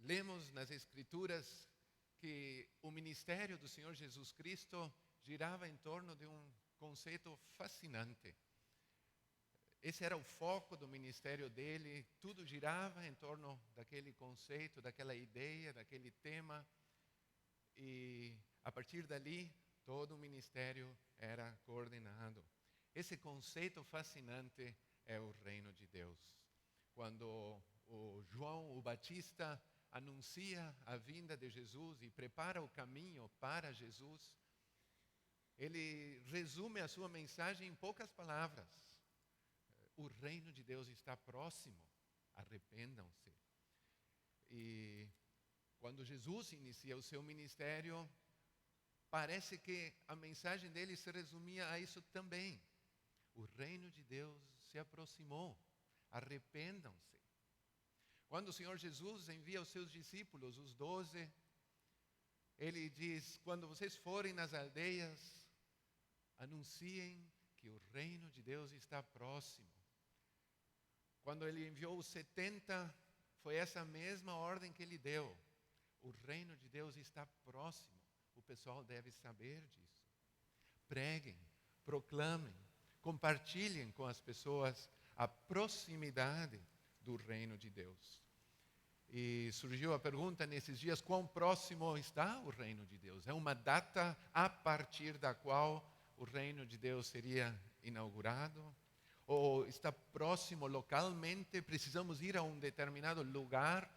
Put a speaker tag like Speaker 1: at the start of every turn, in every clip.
Speaker 1: lemos nas Escrituras que o ministério do Senhor Jesus Cristo girava em torno de um conceito fascinante. Esse era o foco do ministério dele, tudo girava em torno daquele conceito, daquela ideia, daquele tema. E a partir dali, todo o ministério era coordenado. Esse conceito fascinante é o reino de Deus. Quando o João o Batista anuncia a vinda de Jesus e prepara o caminho para Jesus, ele resume a sua mensagem em poucas palavras. O reino de Deus está próximo, arrependam-se. E quando Jesus inicia o seu ministério, parece que a mensagem dele se resumia a isso também. O reino de Deus se aproximou, arrependam-se. Quando o Senhor Jesus envia os seus discípulos, os 12, ele diz: quando vocês forem nas aldeias, anunciem que o reino de Deus está próximo. Quando ele enviou os 70, foi essa mesma ordem que ele deu. O reino de Deus está próximo. O pessoal deve saber disso. Preguem, proclamem, compartilhem com as pessoas a proximidade do reino de Deus. E surgiu a pergunta nesses dias: quão próximo está o reino de Deus? É uma data a partir da qual o reino de Deus seria inaugurado? Ou está próximo localmente? Precisamos ir a um determinado lugar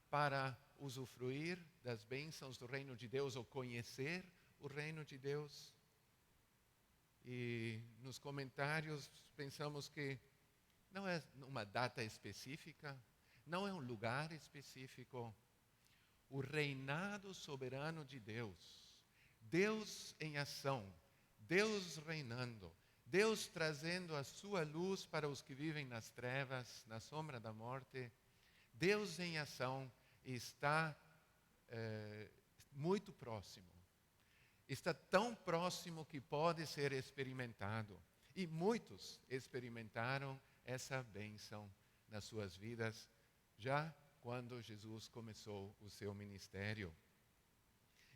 Speaker 1: para usufruir das bênçãos do reino de Deus ou conhecer o reino de Deus? E nos comentários pensamos que não é uma data específica, não é um lugar específico. O reinado soberano de Deus, Deus em ação, Deus reinando, Deus trazendo a sua luz para os que vivem nas trevas, na sombra da morte. Deus em ação está muito próximo. Está tão próximo que pode ser experimentado. E muitos experimentaram essa bênção nas suas vidas, já quando Jesus começou o seu ministério.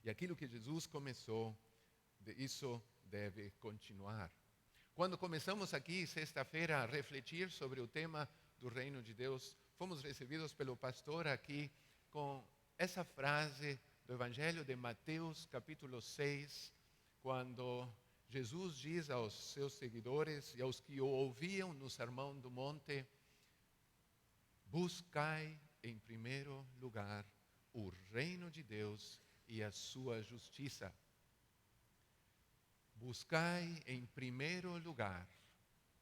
Speaker 1: E aquilo que Jesus começou, isso deve continuar. Quando começamos aqui, sexta-feira, a refletir sobre o tema do reino de Deus, fomos recebidos pelo pastor aqui com essa frase do Evangelho de Mateus, capítulo 6, quando Jesus diz aos seus seguidores e aos que o ouviam no Sermão do Monte: buscai em primeiro lugar o reino de Deus e a sua justiça. Buscai em primeiro lugar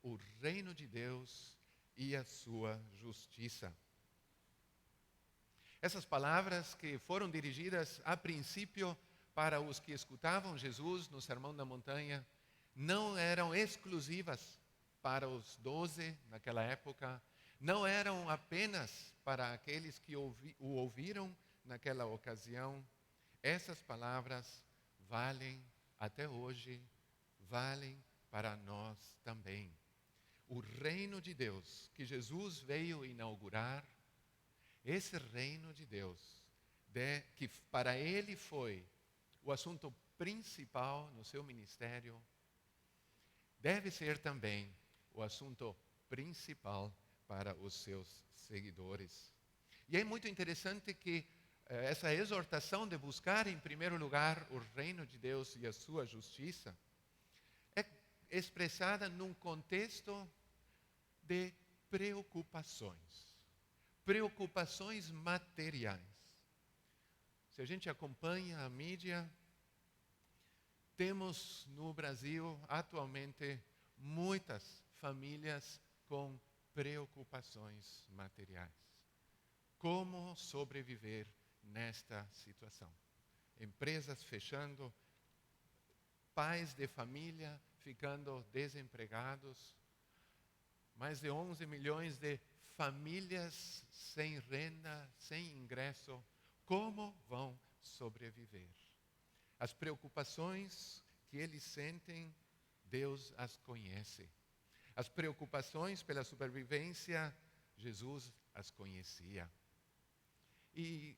Speaker 1: o reino de Deus e a sua justiça. Essas palavras, que foram dirigidas a princípio para os que escutavam Jesus no Sermão da Montanha, não eram exclusivas para os 12 naquela época, não eram apenas para aqueles que o ouviram naquela ocasião. Essas palavras valem até hoje, valem para nós também. O reino de Deus que Jesus veio inaugurar, esse reino de Deus, que para ele foi o assunto principal no seu ministério, deve ser também o assunto principal para os seus seguidores. E é muito interessante que essa exortação de buscar em primeiro lugar o reino de Deus e a sua justiça é expressada num contexto de preocupações materiais. Se a gente acompanha a mídia, temos no Brasil atualmente muitas famílias com preocupações materiais. Como sobreviver nesta situação? Empresas fechando, pais de família ficando desempregados, mais de 11 milhões de famílias sem renda, sem ingresso. Como vão sobreviver? As preocupações que eles sentem, Deus as conhece. As preocupações pela sobrevivência, Jesus as conhecia. E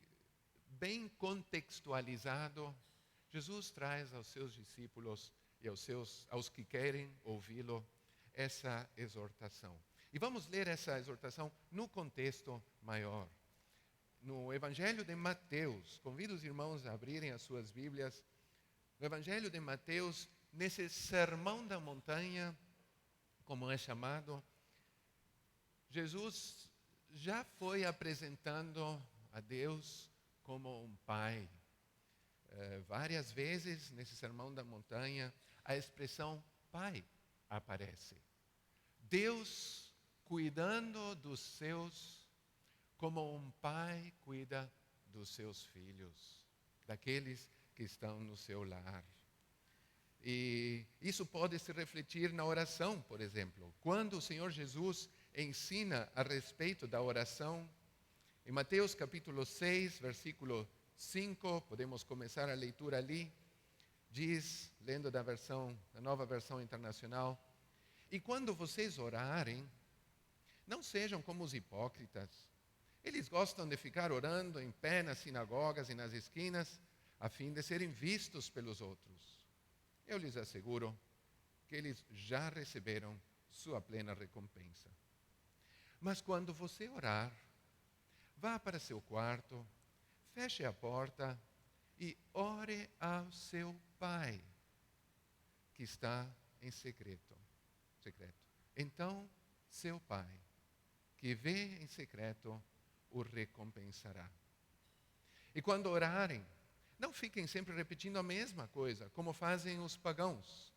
Speaker 1: bem contextualizado, Jesus traz aos seus discípulos e aos que querem ouvi-lo essa exortação. E vamos ler essa exortação no contexto maior. No Evangelho de Mateus, convido os irmãos a abrirem as suas Bíblias. No Evangelho de Mateus, nesse Sermão da Montanha, como é chamado, Jesus já foi apresentando a Deus como um pai. Várias vezes nesse Sermão da Montanha, a expressão pai aparece. Deus cuidando dos seus, como um pai cuida dos seus filhos, daqueles que estão no seu lar. E isso pode se refletir na oração, por exemplo. Quando o Senhor Jesus ensina a respeito da oração, em Mateus capítulo 6, versículo 5, podemos começar a leitura ali, diz, lendo da nova versão internacional: e quando vocês orarem, não sejam como os hipócritas. Eles gostam de ficar orando em pé nas sinagogas e nas esquinas, a fim de serem vistos pelos outros. Eu lhes asseguro que eles já receberam sua plena recompensa. Mas quando você orar, vá para seu quarto, feche a porta e ore ao seu Pai, que está em secreto. Então, seu Pai, que vê em secreto, o recompensará. E quando orarem, não fiquem sempre repetindo a mesma coisa, como fazem os pagãos.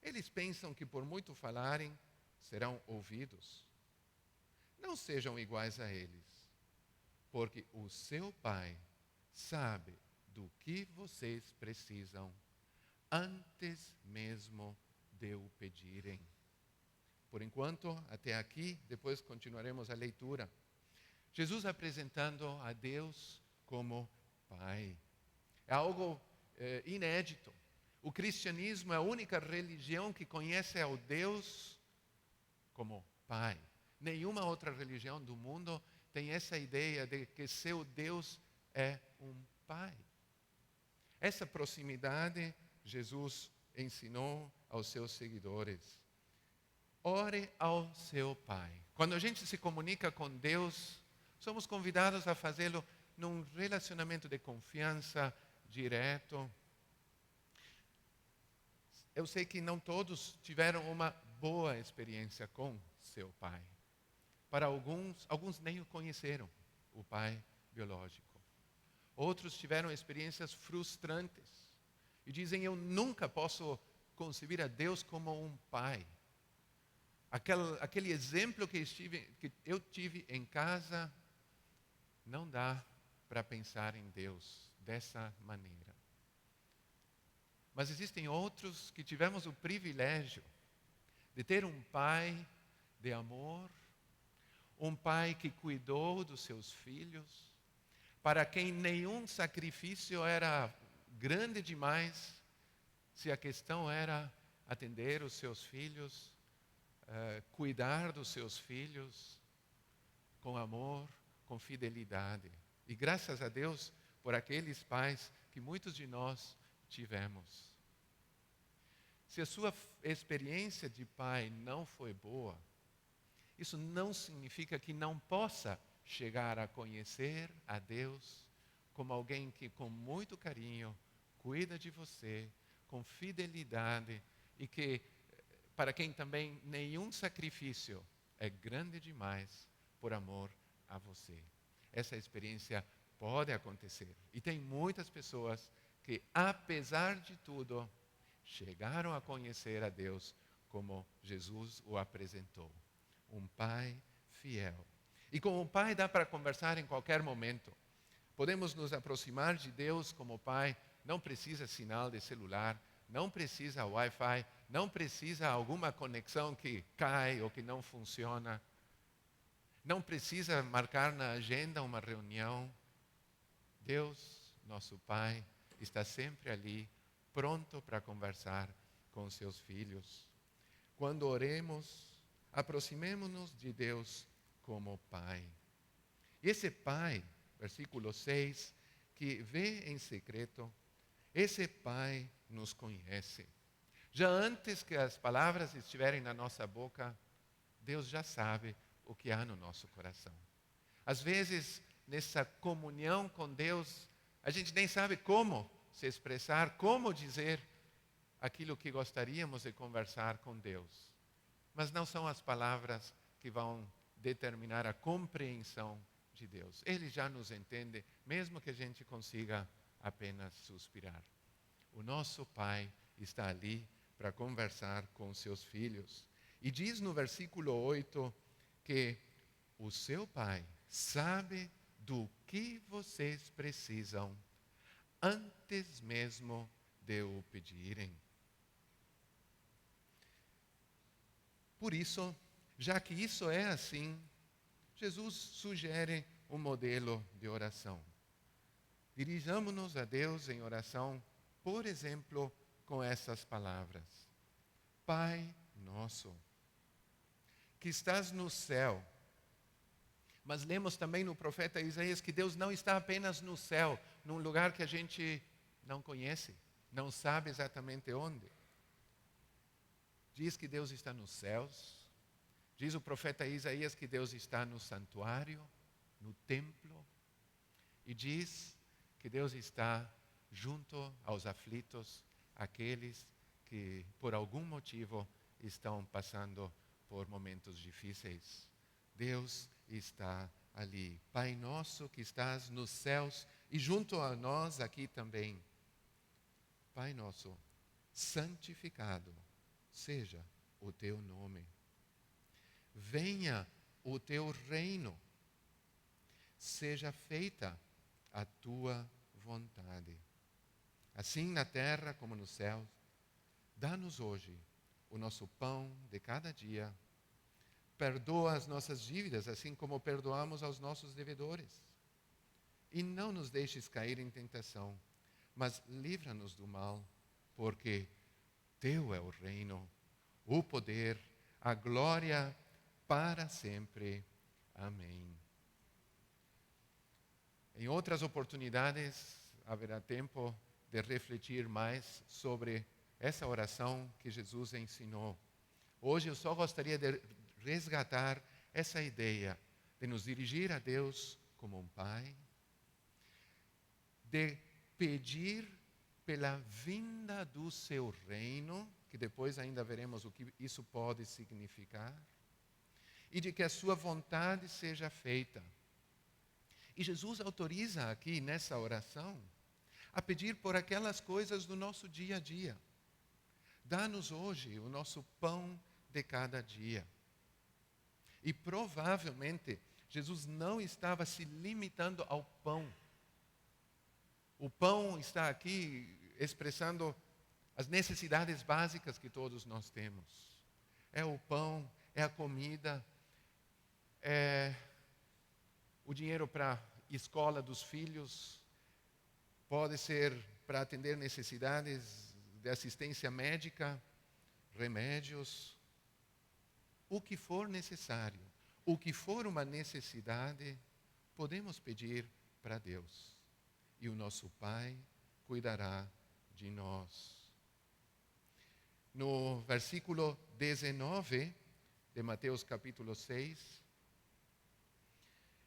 Speaker 1: Eles pensam que por muito falarem, serão ouvidos. Não sejam iguais a eles, porque o seu Pai sabe do que vocês precisam antes mesmo de o pedirem. Por enquanto, até aqui, depois continuaremos a leitura. Jesus apresentando a Deus como Pai. É algo inédito. O cristianismo é a única religião que conhece ao Deus como Pai. Nenhuma outra religião do mundo tem essa ideia de que seu Deus é um Pai. Essa proximidade Jesus ensinou aos seus seguidores. Ore ao seu Pai. Quando a gente se comunica com Deus, somos convidados a fazê-lo num relacionamento de confiança direto. Eu sei que não todos tiveram uma boa experiência com seu pai. Para alguns nem o conheceram, o pai biológico. Outros tiveram experiências frustrantes e dizem: eu nunca posso conceber a Deus como um pai. Aquele exemplo que eu tive em casa, não dá para pensar em Deus dessa maneira. Mas existem outros que tivemos o privilégio de ter um pai de amor, um pai que cuidou dos seus filhos, para quem nenhum sacrifício era grande demais, se a questão era atender os seus filhos, cuidar dos seus filhos com amor, com fidelidade. E graças a Deus por aqueles pais que muitos de nós tivemos. Se a sua experiência de pai não foi boa, isso não significa que não possa chegar a conhecer a Deus como alguém que com muito carinho cuida de você, com fidelidade, e que para quem também nenhum sacrifício é grande demais por amor a você. Essa experiência pode acontecer. E tem muitas pessoas que, apesar de tudo, chegaram a conhecer a Deus como Jesus o apresentou. Um pai fiel. E com o pai dá para conversar em qualquer momento. Podemos nos aproximar de Deus como pai. Não precisa sinal de celular, não precisa Wi-Fi, não precisa alguma conexão que cai ou que não funciona. Não precisa marcar na agenda uma reunião. Deus, nosso Pai, está sempre ali, pronto para conversar com os seus filhos. Quando oremos, aproximemo-nos de Deus como Pai. E esse Pai, versículo 6, que vê em secreto, esse Pai nos conhece. Já antes que as palavras estiverem na nossa boca, Deus já sabe o que há no nosso coração. Às vezes, nessa comunhão com Deus, a gente nem sabe como se expressar, como dizer aquilo que gostaríamos de conversar com Deus. Mas não são as palavras que vão determinar a compreensão de Deus. Ele já nos entende, mesmo que a gente consiga apenas suspirar. O nosso Pai está ali para conversar com seus filhos. E diz no versículo 8 que o seu Pai sabe do que vocês precisam antes mesmo de o pedirem. Por isso, já que isso é assim, Jesus sugere um modelo de oração. Dirijamo-nos a Deus em oração, por exemplo, com essas palavras: Pai nosso, que estás no céu. Mas lemos também no profeta Isaías que Deus não está apenas no céu, num lugar que a gente não conhece, não sabe exatamente onde. Diz que Deus está nos céus. Diz o profeta Isaías que Deus está no santuário, no templo. E diz que Deus está junto aos aflitos, aqueles que por algum motivo estão passando por momentos difíceis. Deus está ali. Pai nosso que estás nos céus e junto a nós aqui também. Pai nosso, santificado seja o teu nome. Venha o teu reino. Seja feita a tua vontade. Assim na terra como nos céus. Dá-nos hoje o nosso pão de cada dia. Perdoa as nossas dívidas, assim como perdoamos aos nossos devedores. E não nos deixes cair em tentação, mas livra-nos do mal, porque teu é o reino, o poder, a glória para sempre. Amém. Em outras oportunidades, haverá tempo de refletir mais sobre essa oração que Jesus ensinou. Hoje eu só gostaria de resgatar essa ideia de nos dirigir a Deus como um Pai, de pedir pela vinda do seu reino, que depois ainda veremos o que isso pode significar, e de que a sua vontade seja feita. E Jesus autoriza aqui nessa oração a pedir por aquelas coisas do nosso dia a dia. Dá-nos hoje o nosso pão de cada dia. E provavelmente Jesus não estava se limitando ao pão. O pão está aqui expressando as necessidades básicas que todos nós temos. É o pão, é a comida, é o dinheiro para a escola dos filhos, pode ser para atender necessidades de assistência médica, remédios, o que for necessário, o que for uma necessidade, podemos pedir para Deus. E o nosso Pai cuidará de nós. No versículo 19 de Mateus capítulo 6,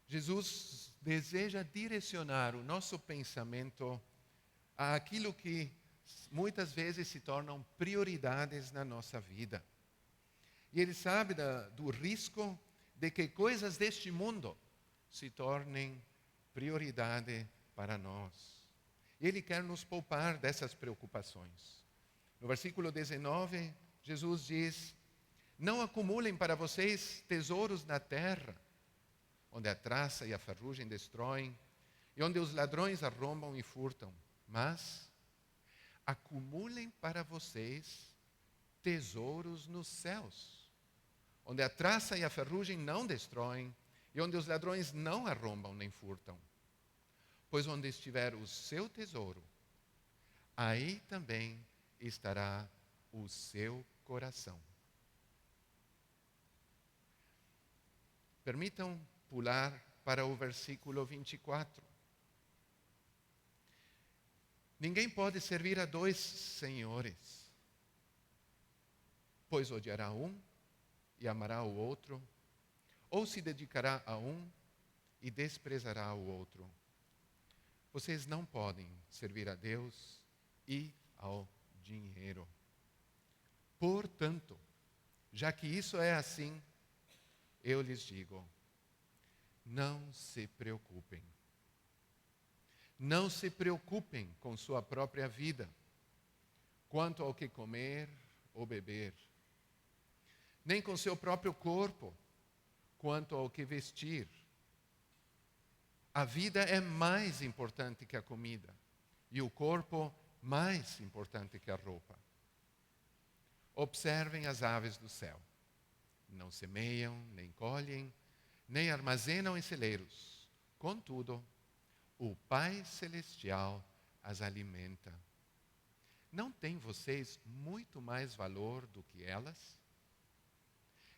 Speaker 1: Jesus deseja direcionar o nosso pensamento àquilo que muitas vezes se tornam prioridades na nossa vida. E Ele sabe do risco de que coisas deste mundo se tornem prioridade para nós. E Ele quer nos poupar dessas preocupações. No versículo 19, Jesus diz: não acumulem para vocês tesouros na terra, onde a traça e a ferrugem destroem, e onde os ladrões arrombam e furtam. Mas acumulem para vocês tesouros nos céus, onde a traça e a ferrugem não destroem, e onde os ladrões não arrombam nem furtam. Pois onde estiver o seu tesouro, aí também estará o seu coração. Permitam pular para o versículo 24. Ninguém pode servir a dois senhores, pois odiará um e amará o outro, ou se dedicará a um e desprezará o outro. Vocês não podem servir a Deus e ao dinheiro. Portanto, já que isso é assim, eu lhes digo, não se preocupem. Não se preocupem com sua própria vida, quanto ao que comer ou beber, nem com seu próprio corpo, quanto ao que vestir. A vida é mais importante que a comida, e o corpo mais importante que a roupa. Observem as aves do céu. Não semeiam, nem colhem, nem armazenam em celeiros. Contudo, o Pai Celestial as alimenta. Não têm vocês muito mais valor do que elas?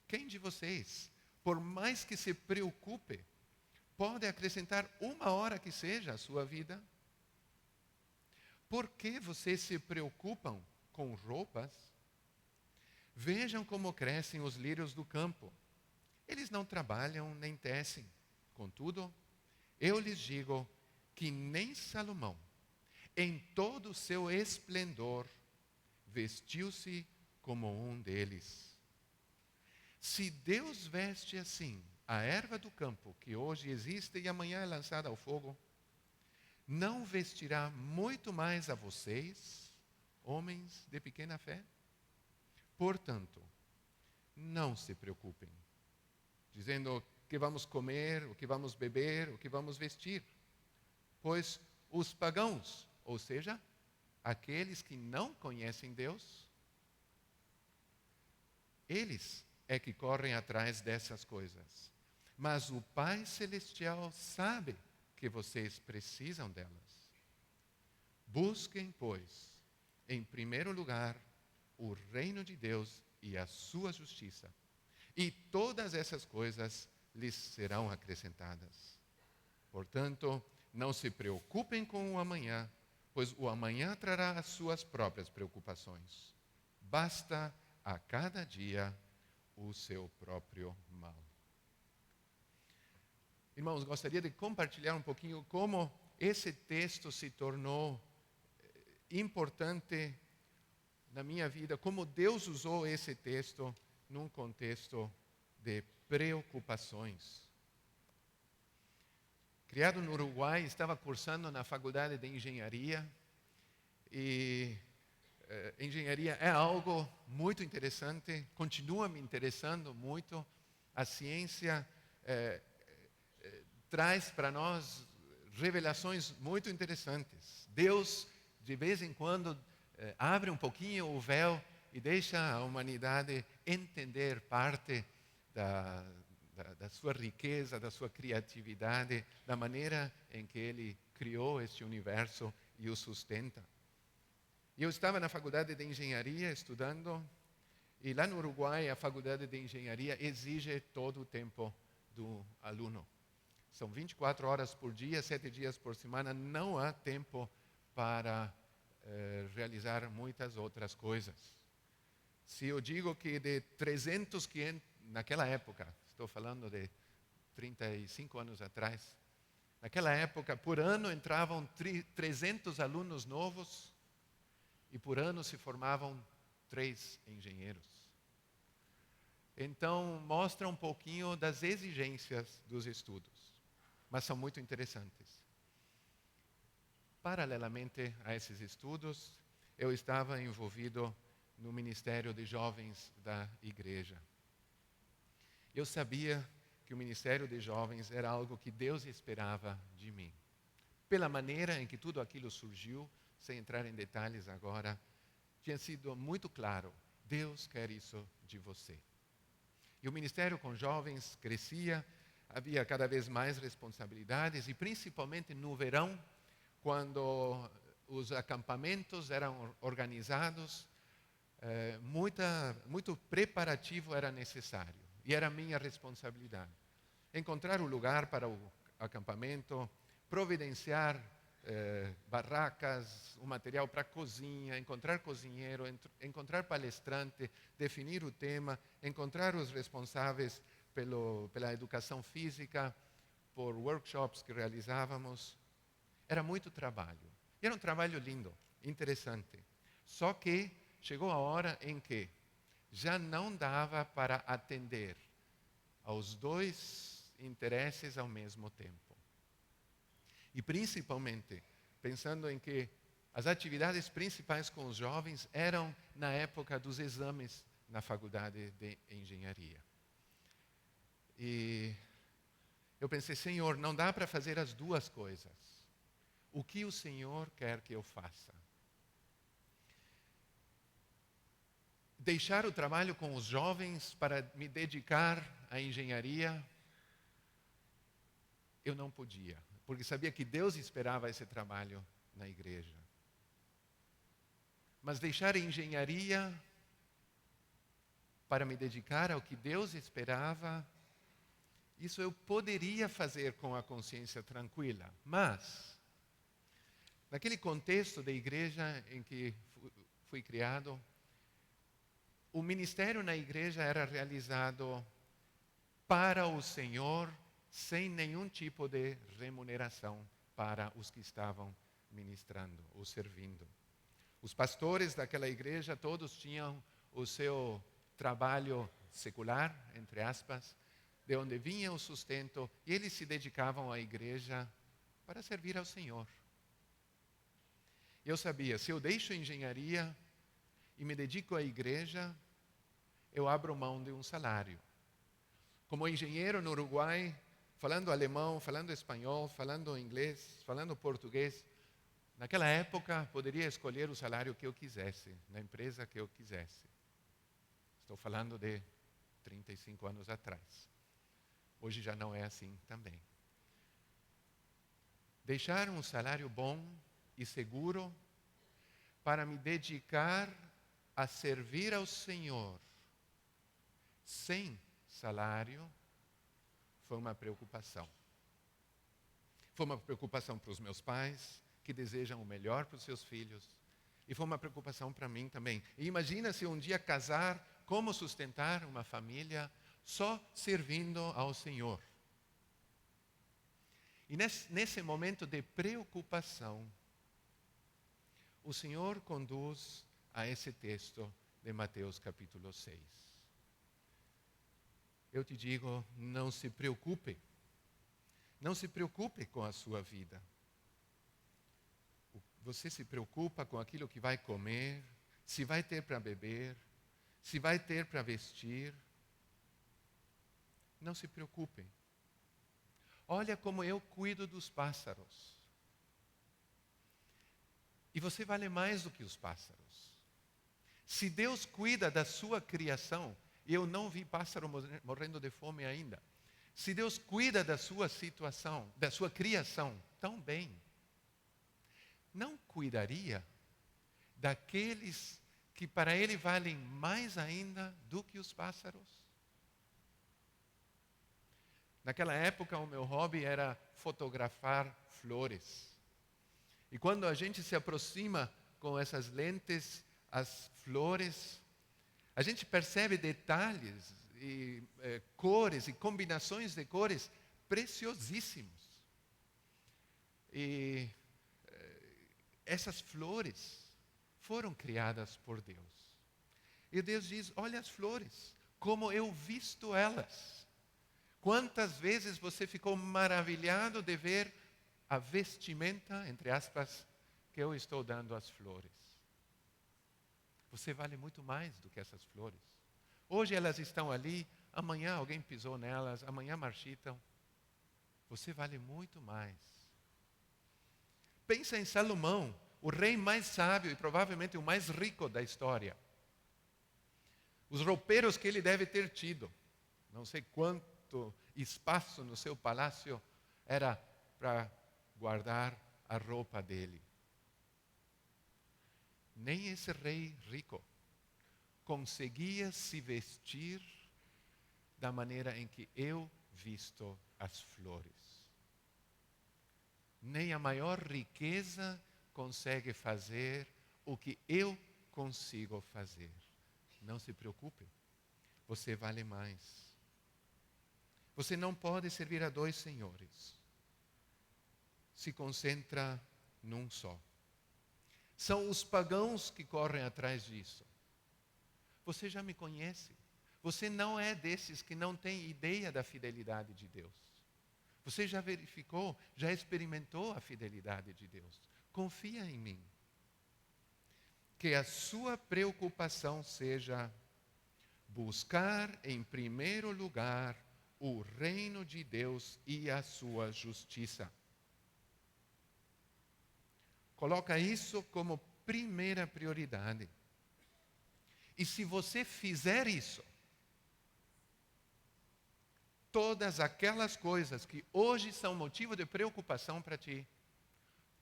Speaker 1: Quem de vocês, por mais que se preocupe, pode acrescentar 1 hora que seja à sua vida? Por que vocês se preocupam com roupas? Vejam como crescem os lírios do campo. Eles não trabalham nem tecem. Contudo, eu lhes digo que nem Salomão, em todo o seu esplendor, vestiu-se como um deles. Se Deus veste assim a erva do campo, que hoje existe e amanhã é lançada ao fogo, não vestirá muito mais a vocês, homens de pequena fé? Portanto, não se preocupem, dizendo o que vamos comer, o que vamos beber, o que vamos vestir. Pois os pagãos, ou seja, aqueles que não conhecem Deus, eles é que correm atrás dessas coisas. Mas o Pai Celestial sabe que vocês precisam delas. Busquem, pois, em primeiro lugar, o reino de Deus e a sua justiça. E todas essas coisas lhes serão acrescentadas. Portanto, não se preocupem com o amanhã, pois o amanhã trará as suas próprias preocupações. Basta a cada dia o seu próprio mal. Irmãos, gostaria de compartilhar um pouquinho como esse texto se tornou importante na minha vida, como Deus usou esse texto num contexto de preocupações. Criado no Uruguai, estava cursando na faculdade de engenharia e engenharia é algo muito interessante, continua me interessando muito. A ciência traz para nós revelações muito interessantes. Deus, de vez em quando, abre um pouquinho o véu e deixa a humanidade entender parte da sua riqueza, da sua criatividade, da maneira em que Ele criou este universo e o sustenta. E eu estava na faculdade de engenharia estudando, e lá no Uruguai a faculdade de engenharia exige todo o tempo do aluno. São 24 horas por dia, 7 dias por semana, não há tempo para realizar muitas outras coisas. Se eu digo que de 300, 500, naquela época, estou falando de 35 anos atrás, naquela época, por ano entravam 300 alunos novos e por ano se formavam 3 engenheiros. Então, mostra um pouquinho das exigências dos estudos, mas são muito interessantes. Paralelamente a esses estudos, eu estava envolvido no Ministério de Jovens da igreja. Eu sabia que o Ministério de Jovens era algo que Deus esperava de mim. Pela maneira em que tudo aquilo surgiu, sem entrar em detalhes agora, tinha sido muito claro, Deus quer isso de você. E o Ministério com Jovens crescia, havia cada vez mais responsabilidades, e principalmente no verão, quando os acampamentos eram organizados, muito preparativo era necessário. E era minha responsabilidade. Encontrar o lugar para o acampamento, providenciar barracas, o material para cozinha, encontrar cozinheiro, encontrar palestrante, definir o tema, encontrar os responsáveis pela educação física, por workshops que realizávamos. Era muito trabalho. E era um trabalho lindo, interessante. Só que chegou a hora em que já não dava para atender aos dois interesses ao mesmo tempo. E principalmente, pensando em que as atividades principais com os jovens eram na época dos exames na faculdade de engenharia. E eu pensei, Senhor, não dá para fazer as duas coisas. O que o Senhor quer que eu faça? Deixar o trabalho com os jovens para me dedicar à engenharia, eu não podia, porque sabia que Deus esperava esse trabalho na igreja. Mas deixar a engenharia para me dedicar ao que Deus esperava, isso eu poderia fazer com a consciência tranquila. Mas, naquele contexto da igreja em que fui criado, o ministério na igreja era realizado para o Senhor, sem nenhum tipo de remuneração para os que estavam ministrando ou servindo. Os pastores daquela igreja todos tinham o seu trabalho secular, entre aspas, de onde vinha o sustento, e eles se dedicavam à igreja para servir ao Senhor. Eu sabia, se eu deixo a engenharia e me dedico à igreja, eu abro mão de um salário. Como engenheiro no Uruguai, falando alemão, falando espanhol, falando inglês, falando português, naquela época poderia escolher o salário que eu quisesse, na empresa que eu quisesse. Estou falando de 35 anos atrás. Hoje já não é assim também. Deixar um salário bom e seguro para me dedicar a servir ao Senhor sem salário foi uma preocupação. Foi uma preocupação para os meus pais, que desejam o melhor para os seus filhos. E foi uma preocupação para mim também. E imagina se um dia casar, como sustentar uma família só servindo ao Senhor. E nesse momento de preocupação, o Senhor conduz a esse texto de Mateus capítulo 6. Eu te digo, não se preocupe. Não se preocupe com a sua vida. Você se preocupa com aquilo que vai comer, se vai ter para beber, se vai ter para vestir. Não se preocupe. Olha como eu cuido dos pássaros. E você vale mais do que os pássaros. Se Deus cuida da sua criação, e eu não vi pássaro morrendo de fome ainda. Se Deus cuida da sua situação, da sua criação, tão bem, não cuidaria daqueles que para Ele valem mais ainda do que os pássaros? Naquela época, o meu hobby era fotografar flores. E quando a gente se aproxima com essas lentes, as flores, a gente percebe detalhes e cores e combinações de cores preciosíssimos. E essas flores foram criadas por Deus. E Deus diz, olha as flores, como eu visto elas. Quantas vezes você ficou maravilhado de ver a vestimenta, entre aspas, que eu estou dando às flores. Você vale muito mais do que essas flores. Hoje elas estão ali, amanhã alguém pisou nelas, amanhã marchitam. Você vale muito mais. Pensa em Salomão, o rei mais sábio e provavelmente o mais rico da história. Os roupeiros que ele deve ter tido. Não sei quanto espaço no seu palácio era para guardar a roupa dele. Nem esse rei rico conseguia se vestir da maneira em que eu visto as flores. nem a maior riqueza consegue fazer o que eu consigo fazer. Não se preocupe, você vale mais. Você não pode servir a dois senhores. Se concentra num só. São os pagãos que correm atrás disso. Você já me conhece. Você não é desses que não tem ideia da fidelidade de Deus. Você já verificou, já experimentou a fidelidade de Deus. Confia em mim. Que a sua preocupação seja buscar em primeiro lugar o reino de Deus e a sua justiça. Coloca isso como primeira prioridade. E se você fizer isso, todas aquelas coisas que hoje são motivo de preocupação para ti,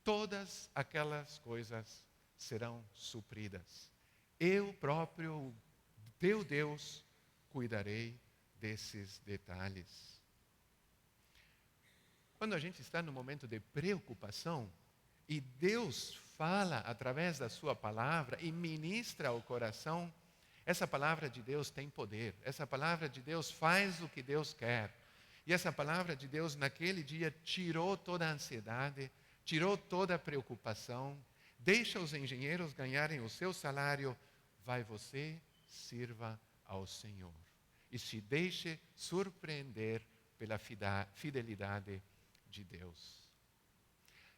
Speaker 1: todas aquelas coisas serão supridas. Eu próprio, teu Deus, cuidarei desses detalhes. Quando a gente está no momento de preocupação, e Deus fala através da sua palavra e ministra ao coração, essa palavra de Deus tem poder. Essa palavra de Deus faz o que Deus quer. E essa palavra de Deus naquele dia tirou toda a ansiedade, tirou toda a preocupação, deixa os engenheiros ganharem o seu salário, vai você, sirva ao Senhor. E se deixe surpreender pela fidelidade de Deus.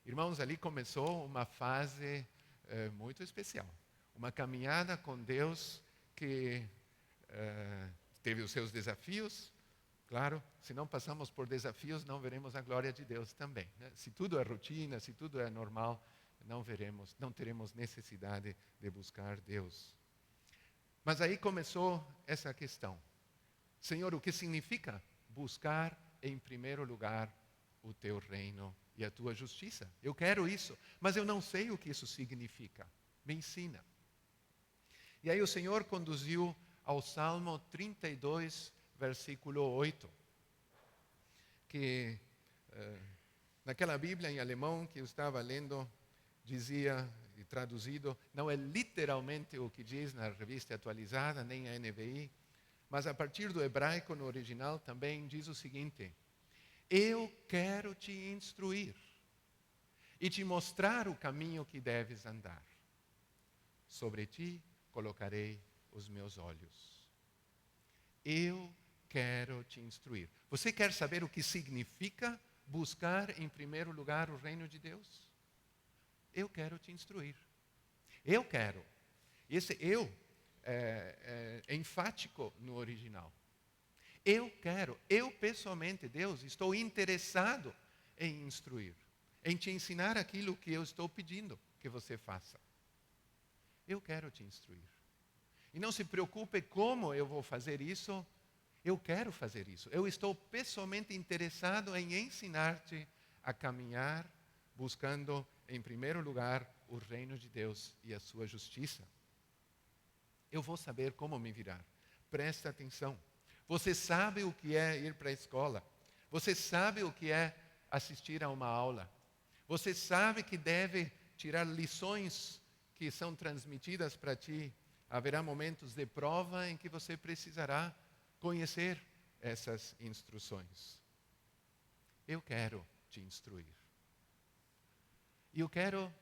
Speaker 1: Irmãos, ali começou uma fase muito especial. Uma caminhada com Deus que teve os seus desafios. Claro, se não passamos por desafios, não veremos a glória de Deus também, né? Se tudo é rotina, se tudo é normal, não teremos necessidade de buscar Deus. Mas aí começou essa questão. Senhor, o que significa buscar em primeiro lugar o teu reino e a tua justiça? Eu quero isso, mas eu não sei o que isso significa. Me ensina. E aí o Senhor conduziu ao Salmo 32, versículo 8, que naquela Bíblia em alemão que eu estava lendo, dizia, e traduzido, não é literalmente o que diz na revista atualizada, nem a NVI, mas a partir do hebraico no original também diz o seguinte: eu quero te instruir e te mostrar o caminho que deves andar. Sobre ti colocarei os meus olhos. Eu quero te instruir. Você quer saber o que significa buscar em primeiro lugar o reino de Deus? Eu quero te instruir. Eu quero. Esse eu é enfático no original. Eu quero, eu pessoalmente, Deus, estou interessado em instruir, em te ensinar aquilo que eu estou pedindo que você faça. Eu quero te instruir. E não se preocupe como eu vou fazer isso, eu quero fazer isso. Eu estou pessoalmente interessado em ensinar-te a caminhar, buscando em primeiro lugar o reino de Deus e a sua justiça. Eu vou saber como me virar. Presta atenção. Você sabe o que é ir para a escola. Você sabe o que é assistir a uma aula. Você sabe que deve tirar lições que são transmitidas para ti. Haverá momentos de prova em que você precisará conhecer essas instruções. Eu quero te instruir. E eu quero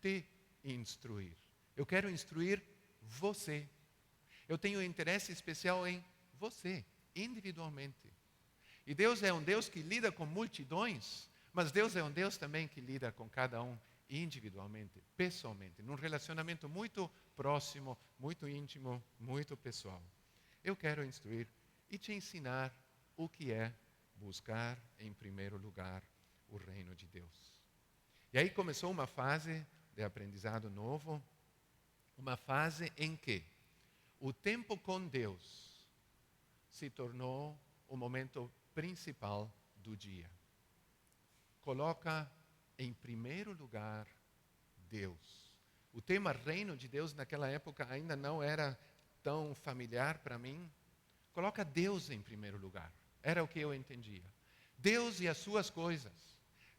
Speaker 1: te instruir. Eu quero instruir você. Eu tenho interesse especial em você, individualmente. E Deus é um Deus que lida com multidões, mas Deus é um Deus também que lida com cada um individualmente, pessoalmente, num relacionamento muito próximo, muito íntimo, muito pessoal. Eu quero instruir e te ensinar o que é buscar em primeiro lugar o reino de Deus. E aí começou uma fase de aprendizado novo, uma fase em que o tempo com Deus se tornou o momento principal do dia. Coloca em primeiro lugar Deus. O tema reino de Deus naquela época ainda não era tão familiar para mim. Coloca Deus em primeiro lugar. Era o que eu entendia. Deus e as suas coisas.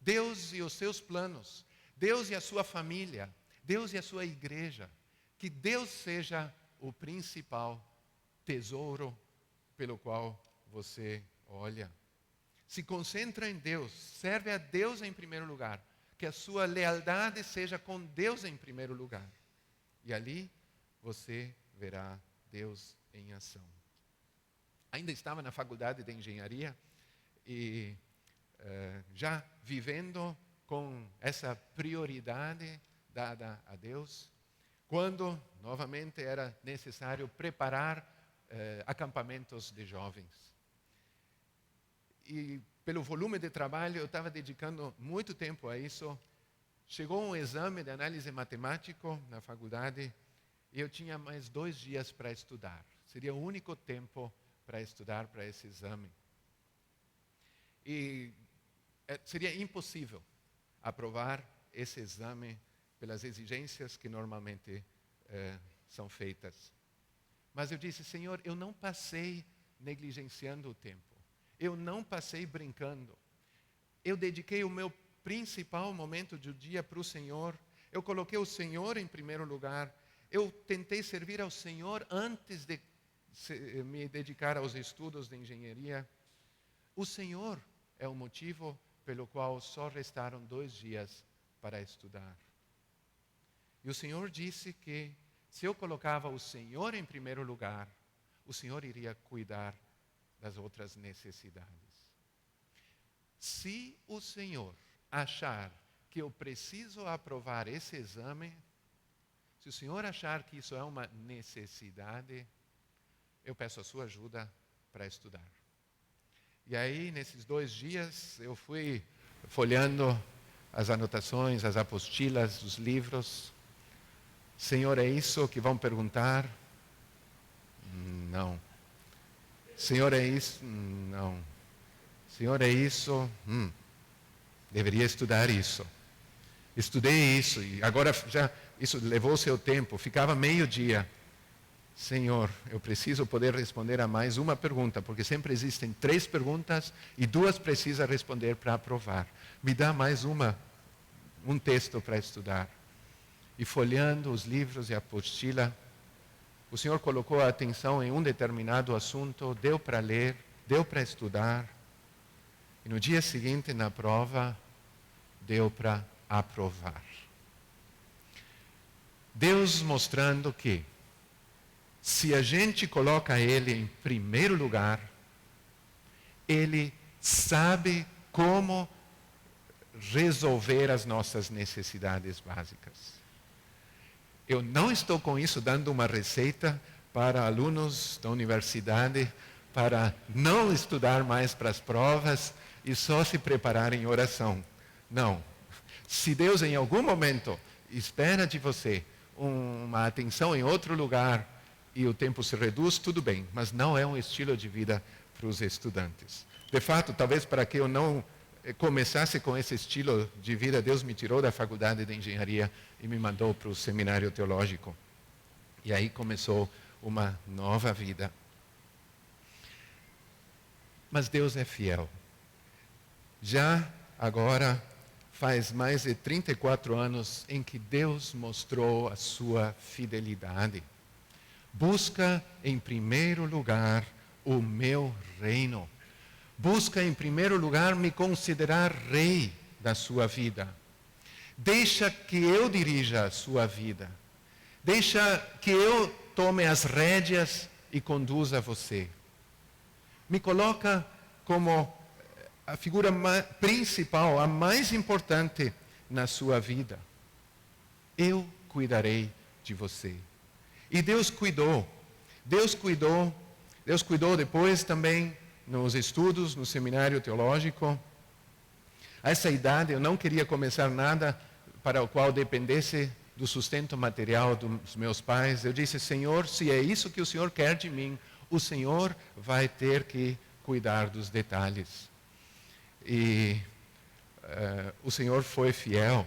Speaker 1: Deus e os seus planos, Deus e a sua família, Deus e a sua igreja. Que Deus seja o principal tesouro pelo qual você olha. Se concentra em Deus, serve a Deus em primeiro lugar. Que a sua lealdade seja com Deus em primeiro lugar. E ali você verá Deus em ação. Ainda estava na faculdade de engenharia e já vivendo com essa prioridade dada a Deus, quando novamente era necessário preparar acampamentos de jovens. E pelo volume de trabalho, eu estava dedicando muito tempo a isso. Chegou um exame de análise matemática na faculdade e eu tinha mais 2 dias para estudar. Seria o único tempo para estudar para esse exame. E seria impossível aprovar esse exame pelas exigências que normalmente são feitas. Mas eu disse, Senhor, eu não passei negligenciando o tempo. Eu não passei brincando. Eu dediquei o meu principal momento do dia para o Senhor. Eu coloquei o Senhor em primeiro lugar. Eu tentei servir ao Senhor antes de me dedicar aos estudos de engenharia. O Senhor é o motivo pelo qual só restaram 2 dias para estudar. E o Senhor disse que se eu colocava o Senhor em primeiro lugar, o Senhor iria cuidar das outras necessidades. Se o Senhor achar que eu preciso aprovar esse exame, se o Senhor achar que isso é uma necessidade, eu peço a sua ajuda para estudar. E aí, nesses 2 dias, eu fui folheando as anotações, as apostilas, os livros. Senhor, é isso que vão perguntar? Não. Senhor, é isso? Não. Senhor, é isso? Deveria estudar isso. Estudei isso e agora já isso levou o seu tempo. Ficava meio-dia. Senhor, eu preciso poder responder a mais uma pergunta, porque sempre existem 3 perguntas e 2 precisa responder para aprovar. Me dá mais um texto para estudar. E folheando os livros e a apostila, o Senhor colocou a atenção em um determinado assunto, deu para ler, deu para estudar. E no dia seguinte, na prova, deu para aprovar. Deus mostrando que, se a gente coloca Ele em primeiro lugar, Ele sabe como resolver as nossas necessidades básicas. Eu não estou com isso dando uma receita para alunos da universidade para não estudar mais para as provas e só se preparar em oração. Não. Se Deus em algum momento espera de você uma atenção em outro lugar e o tempo se reduz, tudo bem, mas não é um estilo de vida para os estudantes. De fato, talvez para que eu não começasse com esse estilo de vida, Deus me tirou da faculdade de engenharia e me mandou para o seminário teológico. E aí começou uma nova vida. Mas Deus é fiel. Já agora faz mais de 34 anos em que Deus mostrou a sua fidelidade. Busca em primeiro lugar o meu reino. Busca em primeiro lugar me considerar rei da sua vida. Deixa que eu dirija a sua vida. Deixa que eu tome as rédeas e conduza você. Me coloca como a figura principal, a mais importante na sua vida. Eu cuidarei de você. E Deus cuidou. Deus cuidou depois também nos estudos, no seminário teológico. A essa idade eu não queria começar nada para o qual dependesse do sustento material dos meus pais. Eu disse, Senhor, se é isso que o Senhor quer de mim, o Senhor vai ter que cuidar dos detalhes. E o Senhor foi fiel.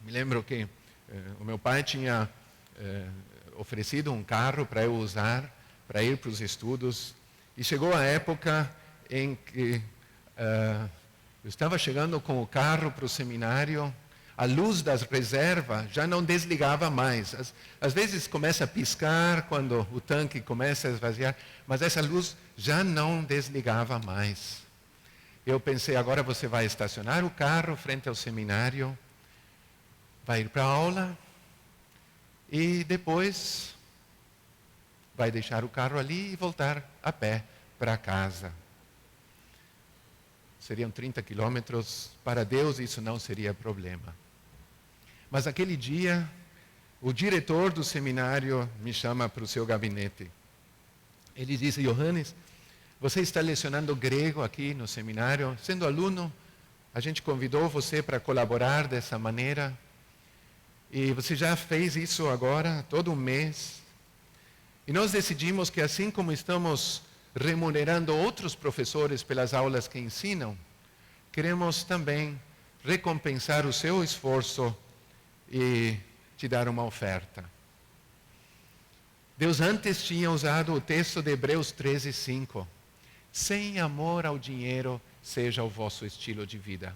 Speaker 1: Me lembro que o meu pai tinha oferecido um carro para eu usar, para ir para os estudos. E chegou a época em que Eu estava chegando com o carro para o seminário, a luz das reservas já não desligava mais. Às vezes começa a piscar quando o tanque começa a esvaziar, mas essa luz já não desligava mais. Eu pensei, agora você vai estacionar o carro frente ao seminário, vai ir para a aula e depois vai deixar o carro ali e voltar a pé para casa. Seriam 30 quilômetros. Para Deus isso não seria problema. Mas aquele dia, o diretor do seminário me chama para o seu gabinete. Ele disse, Johannes, você está lecionando grego aqui no seminário. Sendo aluno, a gente convidou você para colaborar dessa maneira. E você já fez isso agora, todo um mês. E nós decidimos que assim como estamos remunerando outros professores pelas aulas que ensinam, queremos também recompensar o seu esforço e te dar uma oferta. Deus antes tinha usado o texto de Hebreus 13:5. Sem amor ao dinheiro seja o vosso estilo de vida.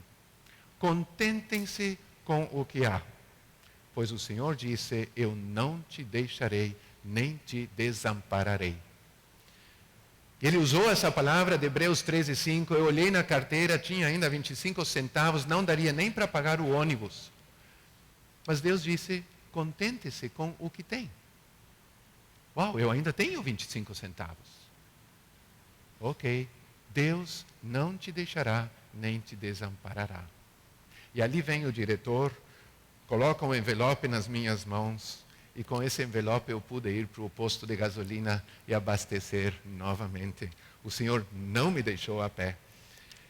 Speaker 1: Contentem-se com o que há. Pois o Senhor disse, eu não te deixarei, nem te desampararei. Ele usou essa palavra de Hebreus 13:5. Eu olhei na carteira, tinha ainda 25 centavos, não daria nem para pagar o ônibus. Mas Deus disse, contente-se com o que tem. Uau, eu ainda tenho 25 centavos. Ok, Deus não te deixará, nem te desamparará. E ali vem o diretor, coloca um envelope nas minhas mãos, e com esse envelope eu pude ir para o posto de gasolina e abastecer novamente. O Senhor não me deixou a pé.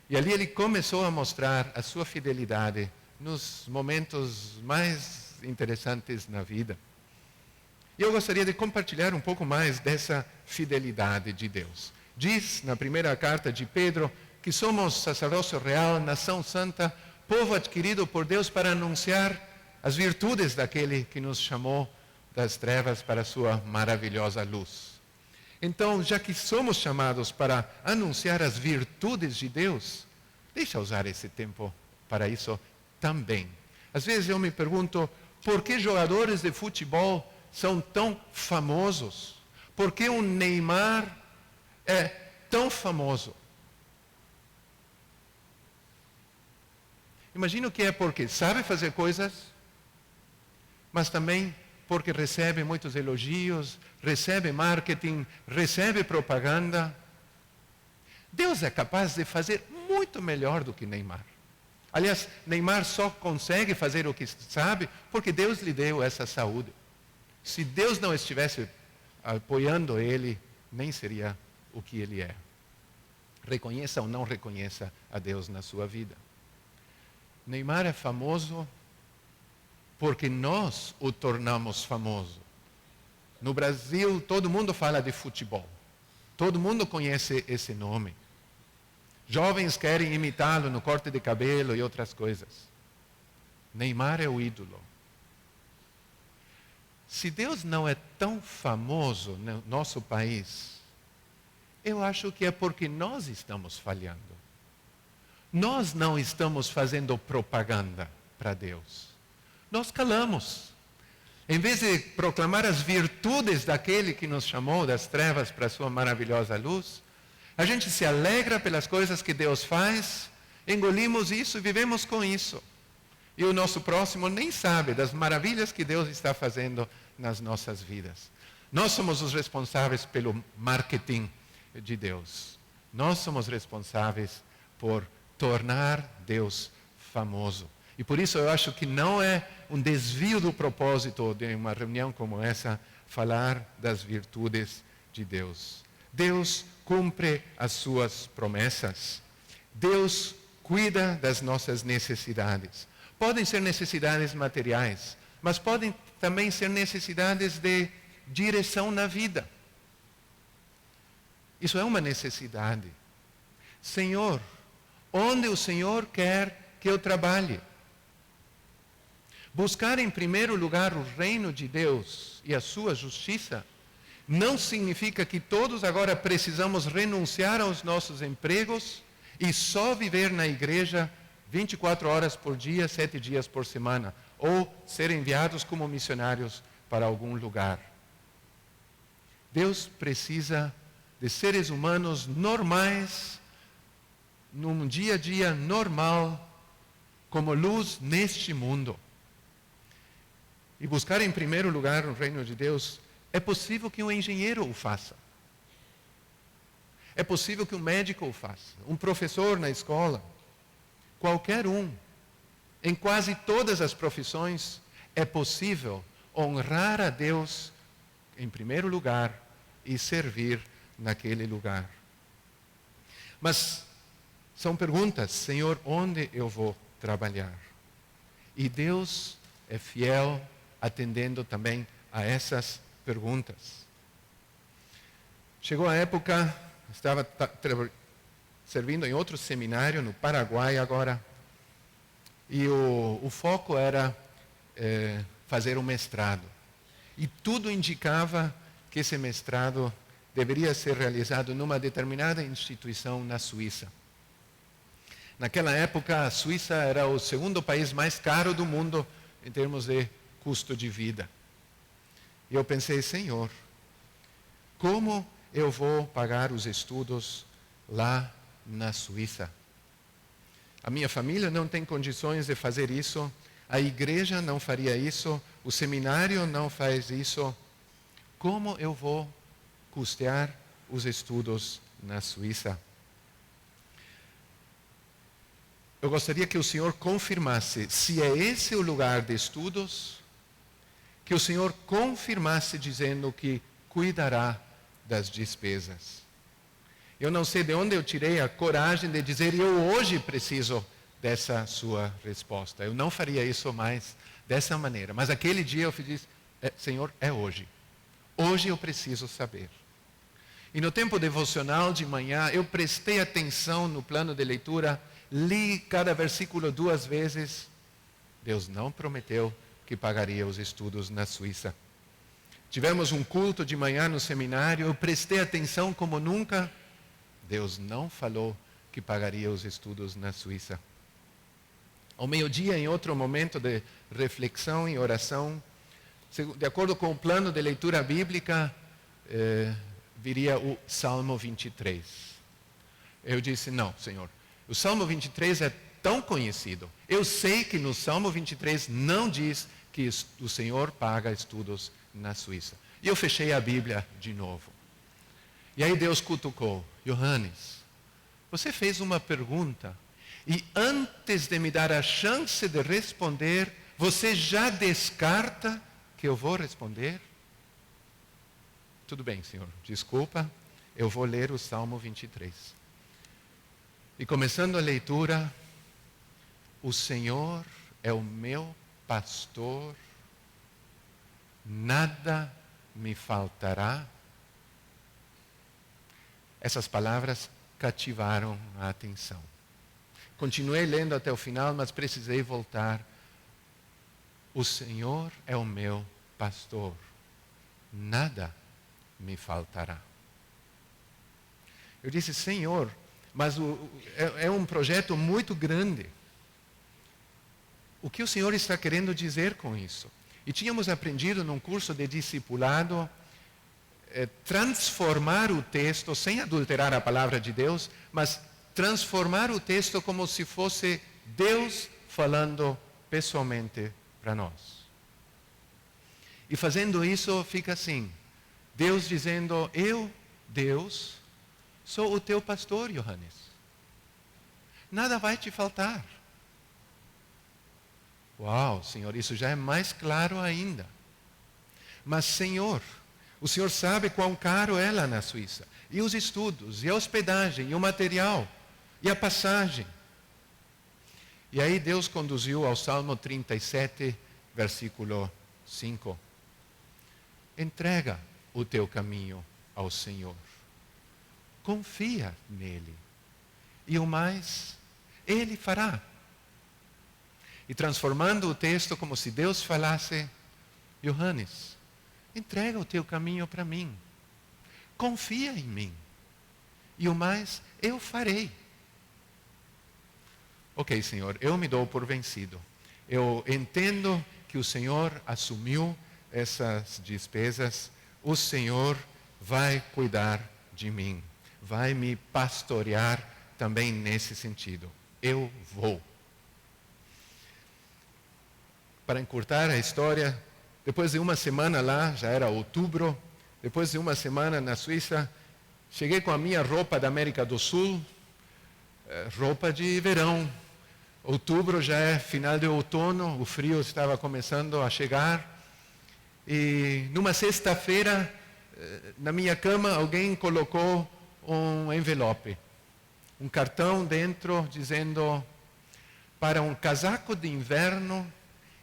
Speaker 1: E ali ele começou a mostrar a sua fidelidade nos momentos mais interessantes na vida. E eu gostaria de compartilhar um pouco mais dessa fidelidade de Deus. Diz na primeira carta de Pedro que somos sacerdócio real, nação santa, povo adquirido por Deus para anunciar as virtudes daquele que nos chamou das trevas para a sua maravilhosa luz. Então, já que somos chamados para anunciar as virtudes de Deus, deixa eu usar esse tempo para isso também. Às vezes eu me pergunto, por que jogadores de futebol são tão famosos? Por que o Neymar é tão famoso? Imagino que é porque sabe fazer coisas, mas também porque recebe muitos elogios, recebe marketing, recebe propaganda. Deus é capaz de fazer muito melhor do que Neymar. Aliás, Neymar só consegue fazer o que sabe porque Deus lhe deu essa saúde. Se Deus não estivesse apoiando ele, nem seria o que ele é. Reconheça ou não reconheça a Deus na sua vida. Neymar é famoso porque nós o tornamos famoso. No Brasil, todo mundo fala de futebol. Todo mundo conhece esse nome. Jovens querem imitá-lo no corte de cabelo e outras coisas. Neymar é o ídolo. Se Deus não é tão famoso no nosso país, eu acho que é porque nós estamos falhando. Nós não estamos fazendo propaganda para Deus. Nós calamos. Em vez de proclamar as virtudes daquele que nos chamou das trevas para a sua maravilhosa luz, a gente se alegra pelas coisas que Deus faz, engolimos isso e vivemos com isso. E o nosso próximo nem sabe das maravilhas que Deus está fazendo nas nossas vidas. Nós somos os responsáveis pelo marketing de Deus. Nós somos responsáveis por tornar Deus famoso. E por isso eu acho que não é um desvio do propósito de uma reunião como essa, falar das virtudes de Deus. Deus cumpre as suas promessas. Deus cuida das nossas necessidades. Podem ser necessidades materiais, mas podem também ser necessidades de direção na vida. Isso é uma necessidade. Senhor, onde o Senhor quer que eu trabalhe? Buscar em primeiro lugar o reino de Deus e a sua justiça não significa que todos agora precisamos renunciar aos nossos empregos e só viver na igreja 24 horas por dia, 7 dias por semana, ou ser enviados como missionários para algum lugar. Deus precisa de seres humanos normais, num dia a dia normal, como luz neste mundo. E buscar em primeiro lugar o reino de Deus, é possível que um engenheiro o faça. É possível que um médico o faça, um professor na escola, qualquer um. Em quase todas as profissões é possível honrar a Deus em primeiro lugar e servir naquele lugar. Mas são perguntas, Senhor, onde eu vou trabalhar? E Deus é fiel atendendo também a essas perguntas. Chegou a época, estava servindo em outro seminário no Paraguai agora, e o foco era fazer um mestrado. E tudo indicava que esse mestrado deveria ser realizado numa determinada instituição na Suíça. Naquela época, a Suíça era o segundo país mais caro do mundo em termos de custo de vida. E eu pensei, Senhor, como eu vou pagar os estudos lá na Suíça? A minha família não tem condições de fazer isso, a igreja não faria isso, o seminário não faz isso. Como eu vou custear os estudos na Suíça? Eu gostaria que o Senhor confirmasse, se é esse o lugar de estudos, que o Senhor confirmasse dizendo que cuidará das despesas. Eu não sei de onde eu tirei a coragem de dizer, eu hoje preciso dessa sua resposta. Eu não faria isso mais dessa maneira. Mas aquele dia eu disse, Senhor, é hoje. Hoje eu preciso saber. E no tempo devocional de manhã, eu prestei atenção no plano de leitura, li cada versículo 2 vezes. Deus não prometeu que pagaria os estudos na Suíça. Tivemos um culto de manhã no seminário, eu prestei atenção como nunca. Deus não falou que pagaria os estudos na Suíça. Ao meio-dia, em outro momento de reflexão e oração, de acordo com o plano de leitura bíblica, viria o Salmo 23. Eu disse, não, Senhor, o Salmo 23 é tão conhecido. Eu sei que no Salmo 23 não diz que o Senhor paga estudos na Suíça. E eu fechei a Bíblia de novo. E aí Deus cutucou, Johannes, você fez uma pergunta e antes de me dar a chance de responder, você já descarta que eu vou responder? Tudo bem, Senhor, desculpa, eu vou ler o Salmo 23. E começando a leitura, o Senhor é o meu pastor, nada me faltará. Essas palavras cativaram a atenção. Continuei lendo até o final, mas precisei voltar. O Senhor é o meu pastor, nada me faltará. Eu disse, Senhor, mas é um projeto muito grande. O que o Senhor está querendo dizer com isso? E tínhamos aprendido num curso de discipulado, transformar o texto, sem adulterar a palavra de Deus, mas transformar o texto como se fosse Deus falando pessoalmente para nós. E fazendo isso fica assim, Deus dizendo, eu, Deus, sou o teu pastor, Johannes. Nada vai te faltar. Uau, Senhor, isso já é mais claro ainda. Mas, Senhor, o Senhor sabe quão caro é lá na Suíça. E os estudos, e a hospedagem, e o material, e a passagem. E aí Deus conduziu ao Salmo 37, versículo 5. Entrega o teu caminho ao Senhor. Confia nele. E o mais, Ele fará. E transformando o texto como se Deus falasse, Johannes, entrega o teu caminho para mim. Confia em mim. E o mais, eu farei. ok, Senhor, eu me dou por vencido. Eu entendo que o Senhor assumiu essas despesas. O Senhor vai cuidar de mim. Vai me pastorear também nesse sentido. Eu vou. Para encurtar a história, depois de uma semana lá, já era outubro, depois de uma semana na Suíça, cheguei com a minha roupa da América do Sul, roupa de verão. Outubro já é final de outono, o frio estava começando a chegar. E numa sexta-feira, na minha cama, alguém colocou um envelope, um cartão dentro dizendo: para um casaco de inverno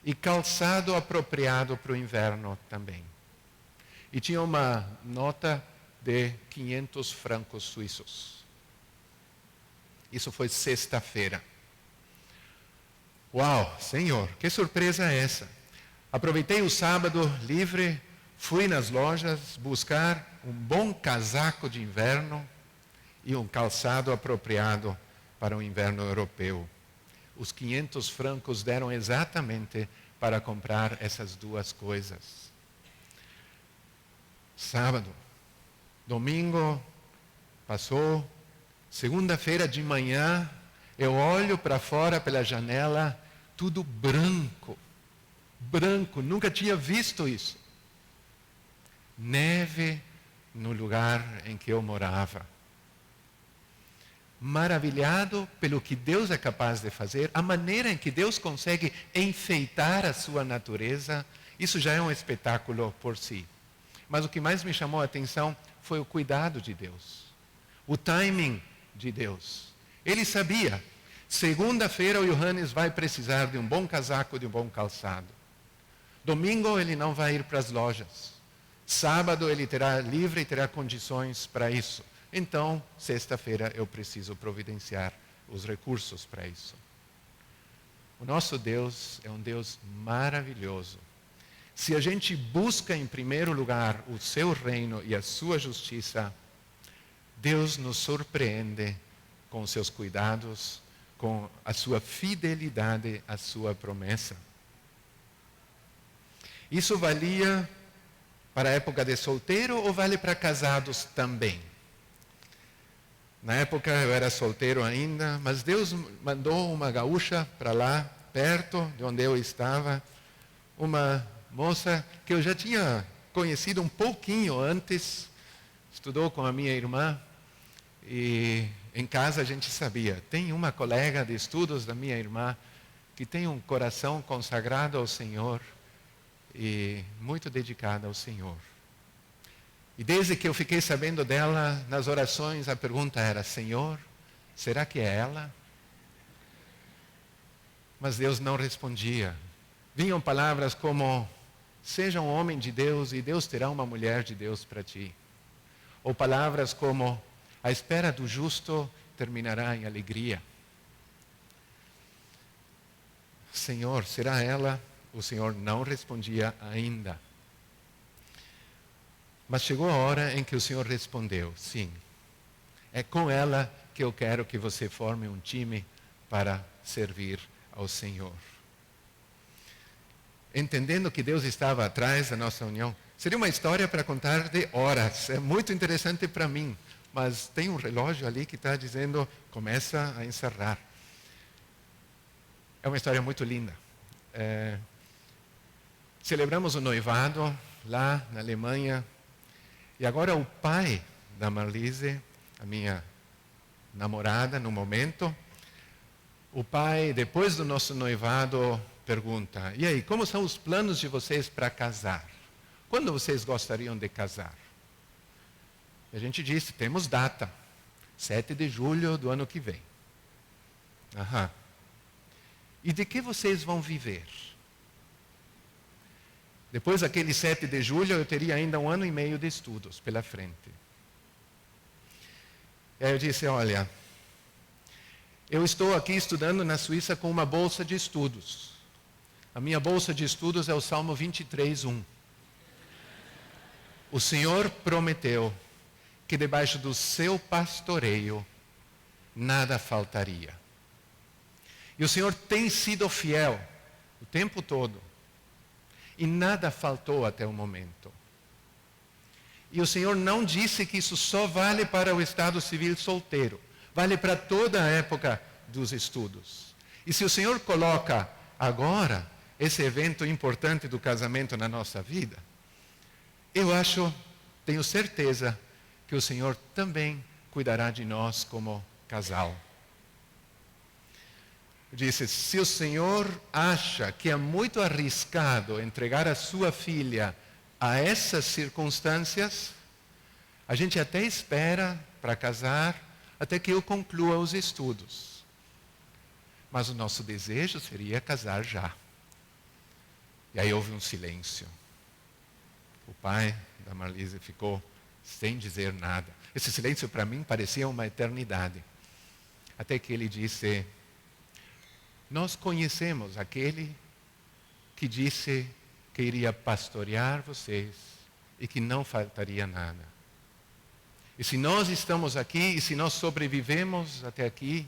Speaker 1: e calçado apropriado para o inverno também. E tinha uma nota de 500 francos suíços. Isso foi sexta-feira. Uau, Senhor, que surpresa é essa? Aproveitei o sábado livre, fui nas lojas buscar um bom casaco de inverno e um calçado apropriado para o inverno europeu. Os 500 francos deram exatamente para comprar essas duas coisas. Sábado, domingo, passou. Segunda-feira de manhã, eu olho para fora pela janela, tudo branco. Branco, nunca tinha visto isso. Neve no lugar em que eu morava. Maravilhado pelo que Deus é capaz de fazer, a maneira em que Deus consegue enfeitar a sua natureza, isso já é um espetáculo por si. Mas o que mais me chamou a atenção foi o cuidado de Deus, o timing de Deus. Ele sabia, segunda-feira o Johannes vai precisar de um bom casaco, de um bom calçado. Domingo ele não vai ir para as lojas. Sábado ele terá livre e terá condições para isso. Então, sexta-feira eu preciso providenciar os recursos para isso. O nosso Deus é um Deus maravilhoso. Se a gente busca em primeiro lugar o seu reino e a sua justiça, Deus nos surpreende com os seus cuidados, com a sua fidelidade à sua promessa. Isso valia para a época de solteiro ou vale para casados também? Na época eu era solteiro ainda, mas Deus mandou uma gaúcha para lá, perto de onde eu estava, uma moça que eu já tinha conhecido um pouquinho antes, estudou com a minha irmã, e em casa a gente sabia, tem uma colega de estudos da minha irmã que tem um coração consagrado ao Senhor e muito dedicada ao Senhor. E desde que eu fiquei sabendo dela, nas orações, a pergunta era: Senhor, será que é ela? Mas Deus não respondia. Vinham palavras como: seja um homem de Deus e Deus terá uma mulher de Deus para ti. Ou palavras como: a espera do justo terminará em alegria. Senhor, será ela? O Senhor não respondia ainda. Mas chegou a hora em que o Senhor respondeu: sim, é com ela que eu quero que você forme um time para servir ao Senhor. Entendendo que Deus estava atrás da nossa união, seria uma história para contar de horas, é muito interessante para mim, mas tem um relógio ali que está dizendo: começa a encerrar. É uma história muito linda. Celebramos o noivado lá na Alemanha. E agora o pai da Marlise, a minha namorada no momento, o pai, depois do nosso noivado, pergunta: e aí, como são os planos de vocês para casar? Quando vocês gostariam de casar? E a gente disse: temos data, 7 de julho do ano que vem. Aham. E de que vocês vão viver? Depois daquele 7 de julho, eu teria ainda 1 ano e meio de estudos pela frente. E aí eu disse: olha, eu estou aqui estudando na Suíça com uma bolsa de estudos. A minha bolsa de estudos é o Salmo 23:1. O Senhor prometeu que debaixo do seu pastoreio nada faltaria. E o Senhor tem sido fiel o tempo todo. E nada faltou até o momento. E o Senhor não disse que isso só vale para o estado civil solteiro. Vale para toda a época dos estudos. E se o Senhor coloca agora esse evento importante do casamento na nossa vida, eu tenho certeza que o Senhor também cuidará de nós como casal. Disse, se o Senhor acha que é muito arriscado entregar a sua filha a essas circunstâncias, a gente até espera para casar até que eu conclua os estudos. Mas o nosso desejo seria casar já. E aí houve um silêncio. O pai da Marlise ficou sem dizer nada. Esse silêncio para mim parecia uma eternidade. Até que ele disse, nós conhecemos aquele que disse que iria pastorear vocês e que não faltaria nada. E se nós estamos aqui e se nós sobrevivemos até aqui,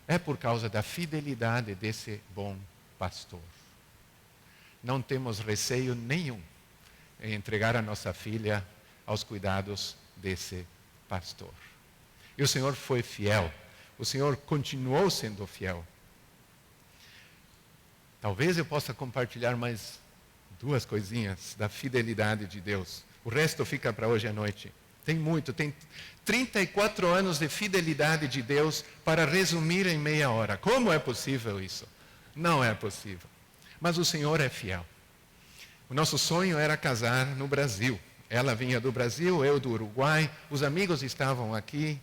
Speaker 1: é por causa da fidelidade desse bom pastor. Não temos receio nenhum em entregar a nossa filha aos cuidados desse pastor. E o Senhor foi fiel. O Senhor continuou sendo fiel. Talvez eu possa compartilhar mais 2 coisinhas da fidelidade de Deus. O resto fica para hoje à noite. Tem 34 anos de fidelidade de Deus para resumir em meia hora. Como é possível isso? Não é possível. Mas o Senhor é fiel. O nosso sonho era casar no Brasil. Ela vinha do Brasil, eu do Uruguai, os amigos estavam aqui.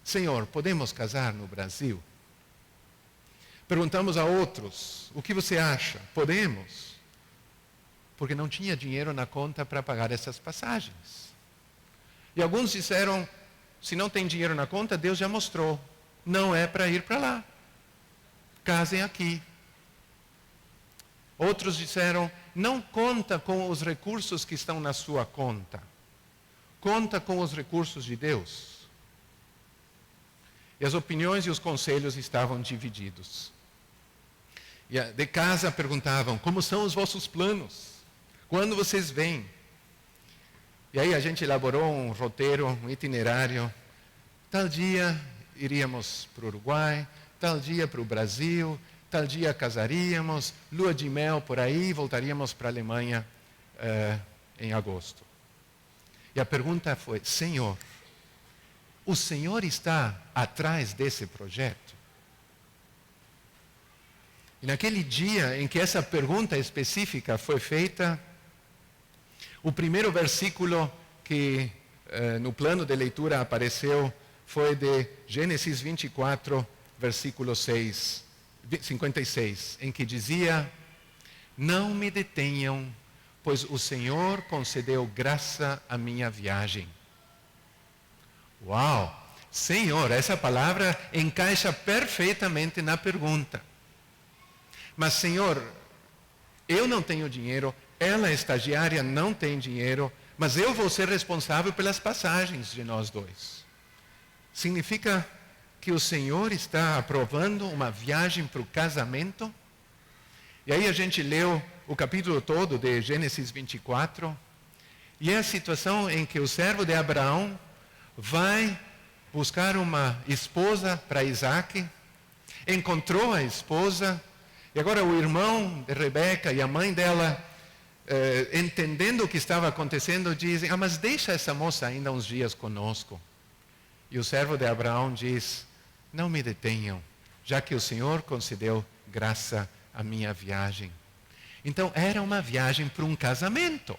Speaker 1: Senhor, podemos casar no Brasil? Perguntamos a outros, o que você acha? Podemos? Porque não tinha dinheiro na conta para pagar essas passagens. E alguns disseram, se não tem dinheiro na conta, Deus já mostrou. Não é para ir para lá. Casem aqui. Outros disseram, não conta com os recursos que estão na sua conta. Conta com os recursos de Deus. E as opiniões e os conselhos estavam divididos. E de casa perguntavam, como são os vossos planos? Quando vocês vêm? E aí a gente elaborou um roteiro, um itinerário. Tal dia iríamos para o Uruguai, tal dia para o Brasil, tal dia casaríamos, lua de mel por aí, voltaríamos para a Alemanha em agosto. E a pergunta foi, Senhor, o Senhor está atrás desse projeto? E naquele dia em que essa pergunta específica foi feita, o primeiro versículo que no plano de leitura apareceu foi de Gênesis 24, versículo 56, em que dizia, não me detenham, pois o Senhor concedeu graça à minha viagem. Uau! Senhor, essa palavra encaixa perfeitamente na pergunta. Mas, Senhor, eu não tenho dinheiro, ela, estagiária, não tem dinheiro, mas eu vou ser responsável pelas passagens de nós dois. Significa que o Senhor está aprovando uma viagem para o casamento? E aí a gente leu o capítulo todo de Gênesis 24, e é a situação em que o servo de Abraão vai buscar uma esposa para Isaac, encontrou a esposa, e agora o irmão de Rebeca e a mãe dela, entendendo o que estava acontecendo, dizem, mas deixa essa moça ainda uns dias conosco. E o servo de Abraão diz, não me detenham, já que o Senhor concedeu graça à minha viagem. Então era uma viagem para um casamento.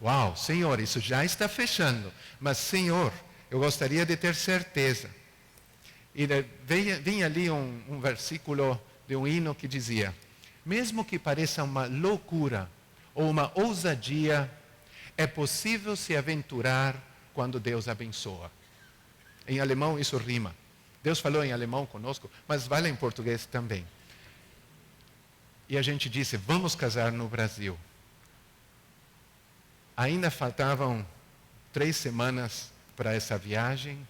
Speaker 1: Uau, Senhor, isso já está fechando. Mas, Senhor, eu gostaria de ter certeza. E vinha ali um versículo de um hino que dizia, mesmo que pareça uma loucura ou uma ousadia, é possível se aventurar quando Deus abençoa. Em alemão isso rima. Deus falou em alemão conosco, mas vale em português também. E a gente disse, vamos casar no Brasil. Ainda faltavam 3 semanas para essa viagem.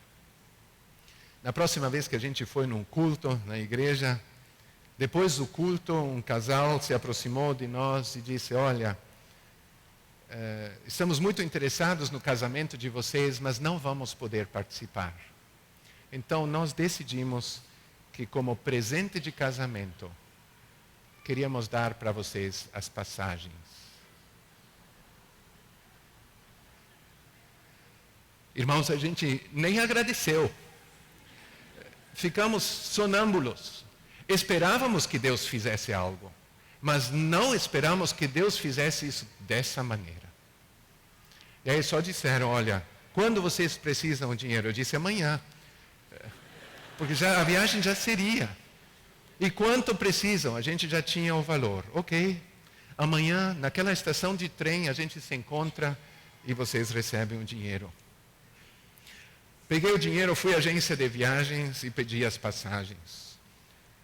Speaker 1: Na próxima vez que a gente foi num culto na igreja, depois do culto, um casal se aproximou de nós e disse: olha, estamos muito interessados no casamento de vocês, mas não vamos poder participar. Então nós decidimos que, como presente de casamento, queríamos dar para vocês as passagens. Irmãos, a gente nem agradeceu. Ficamos sonâmbulos. Esperávamos que Deus fizesse algo, mas não esperamos que Deus fizesse isso dessa maneira. E aí só disseram: olha, quando vocês precisam de dinheiro? Eu disse: amanhã. Porque a viagem já seria. E quanto precisam? A gente já tinha o valor. Ok, amanhã, naquela estação de trem, a gente se encontra e vocês recebem o dinheiro. Peguei o dinheiro, fui à agência de viagens e pedi as passagens.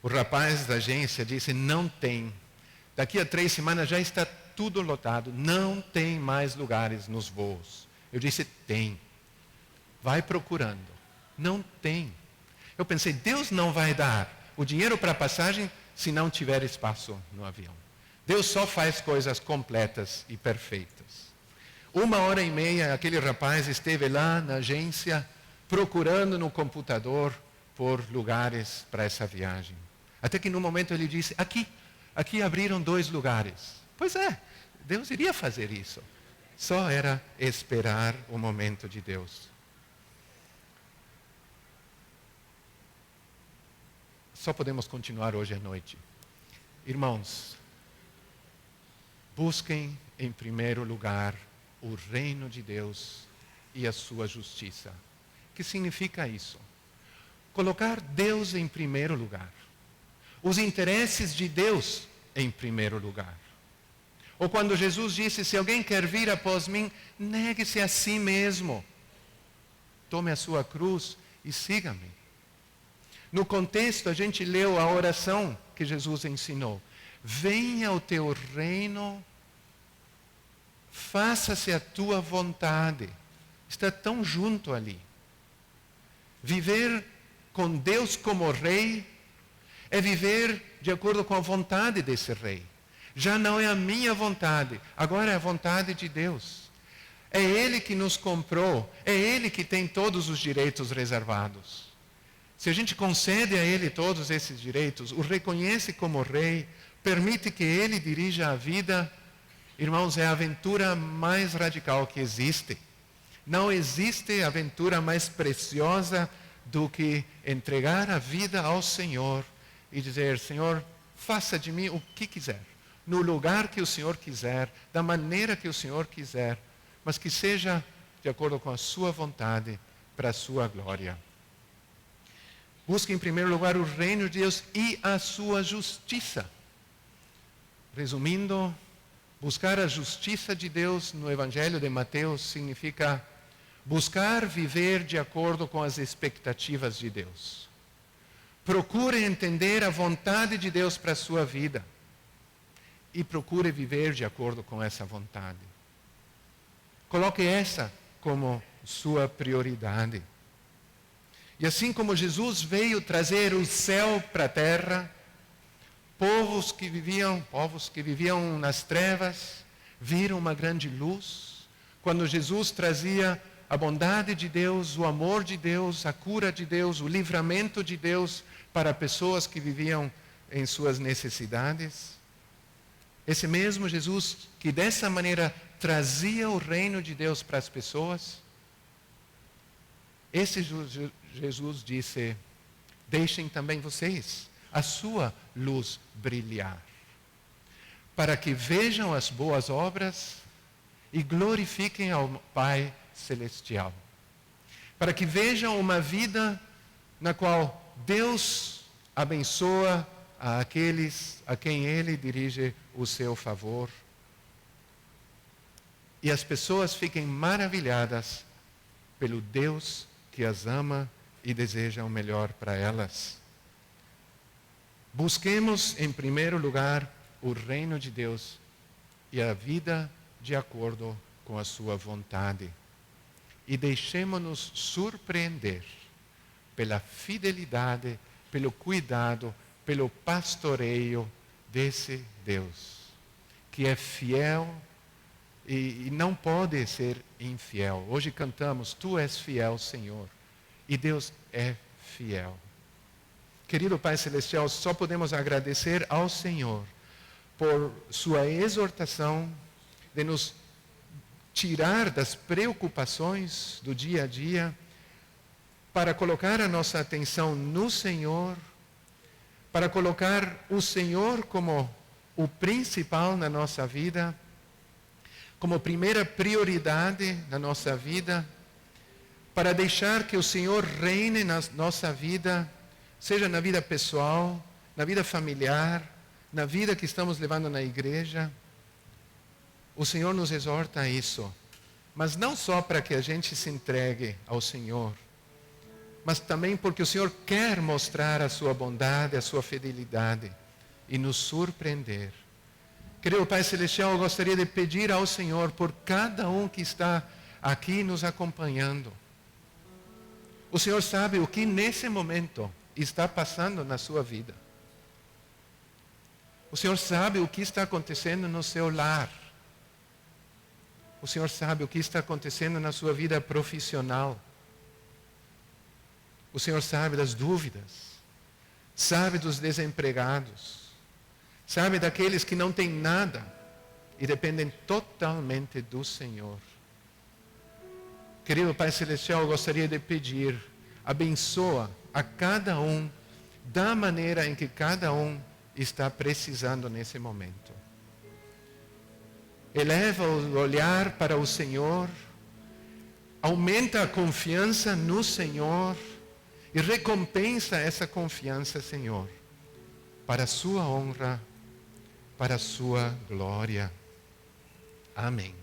Speaker 1: O rapaz da agência disse: não tem. Daqui a 3 semanas já está tudo lotado. Não tem mais lugares nos voos. Eu disse: tem. Vai procurando. Não tem. Eu pensei: Deus não vai dar o dinheiro para a passagem se não tiver espaço no avião. Deus só faz coisas completas e perfeitas. 1h30, aquele rapaz esteve lá na agência procurando no computador por lugares para essa viagem. Até que no momento ele disse: aqui abriram 2 lugares. Pois é, Deus iria fazer isso. Só era esperar o momento de Deus. Só podemos continuar hoje à noite. Irmãos, busquem em primeiro lugar o reino de Deus e a sua justiça. O que significa isso? Colocar Deus em primeiro lugar. Os interesses de Deus em primeiro lugar. Ou quando Jesus disse: se alguém quer vir após mim, negue-se a si mesmo. Tome a sua cruz e siga-me. No contexto, a gente leu a oração que Jesus ensinou: venha o teu reino, faça-se a tua vontade. Está tão junto ali. Viver com Deus como rei é viver de acordo com a vontade desse rei. Já não é a minha vontade, agora é a vontade de Deus. É Ele que nos comprou, é Ele que tem todos os direitos reservados. Se a gente concede a Ele todos esses direitos, o reconhece como rei, permite que Ele dirija a vida, irmãos, é a aventura mais radical que existe. Não existe aventura mais preciosa do que entregar a vida ao Senhor e dizer: Senhor, faça de mim o que quiser, no lugar que o Senhor quiser, da maneira que o Senhor quiser, mas que seja de acordo com a sua vontade, para a sua glória. Busque em primeiro lugar o reino de Deus e a sua justiça. Resumindo, buscar a justiça de Deus no Evangelho de Mateus significa buscar viver de acordo com as expectativas de Deus. Procure entender a vontade de Deus para a sua vida e procure viver de acordo com essa vontade. Coloque essa como sua prioridade. E assim como Jesus veio trazer o céu para a terra, povos que viviam nas trevas viram uma grande luz. Quando Jesus trazia a bondade de Deus, o amor de Deus, a cura de Deus, o livramento de Deus para pessoas que viviam em suas necessidades. Esse mesmo Jesus que dessa maneira trazia o reino de Deus para as pessoas, esse Jesus disse: deixem também vocês a sua luz brilhar, para que vejam as boas obras e glorifiquem ao Pai Celestial. Para que vejam uma vida na qual Deus abençoa aqueles a quem Ele dirige o seu favor. E as pessoas fiquem maravilhadas pelo Deus que as ama e deseja o melhor para elas. Busquemos em primeiro lugar o reino de Deus e a vida de acordo com a sua vontade. E deixemo-nos surpreender pela fidelidade, pelo cuidado, pelo pastoreio desse Deus, que é fiel e não pode ser infiel. Hoje cantamos, Tu és fiel, Senhor, e Deus é fiel. Querido Pai Celestial, só podemos agradecer ao Senhor por sua exortação de nos tirar das preocupações do dia a dia para colocar a nossa atenção no Senhor, para colocar o Senhor como o principal na nossa vida, como primeira prioridade na nossa vida, para deixar que o Senhor reine na nossa vida, seja na vida pessoal, na vida familiar, na vida que estamos levando na igreja. O Senhor nos exorta a isso, mas não só para que a gente se entregue ao Senhor, mas também porque o Senhor quer mostrar a sua bondade, a sua fidelidade e nos surpreender. Querido Pai Celestial, eu gostaria de pedir ao Senhor por cada um que está aqui nos acompanhando. O Senhor sabe o que nesse momento está passando na sua vida. O Senhor sabe o que está acontecendo no seu lar. O Senhor sabe o que está acontecendo na sua vida profissional. O Senhor sabe das dúvidas, sabe dos desempregados, sabe daqueles que não têm nada e dependem totalmente do Senhor. Querido Pai Celestial, eu gostaria de pedir, abençoa a cada um da maneira em que cada um está precisando nesse momento. Eleva o olhar para o Senhor, aumenta a confiança no Senhor e recompensa essa confiança, Senhor, para a sua honra, para a sua glória. Amém.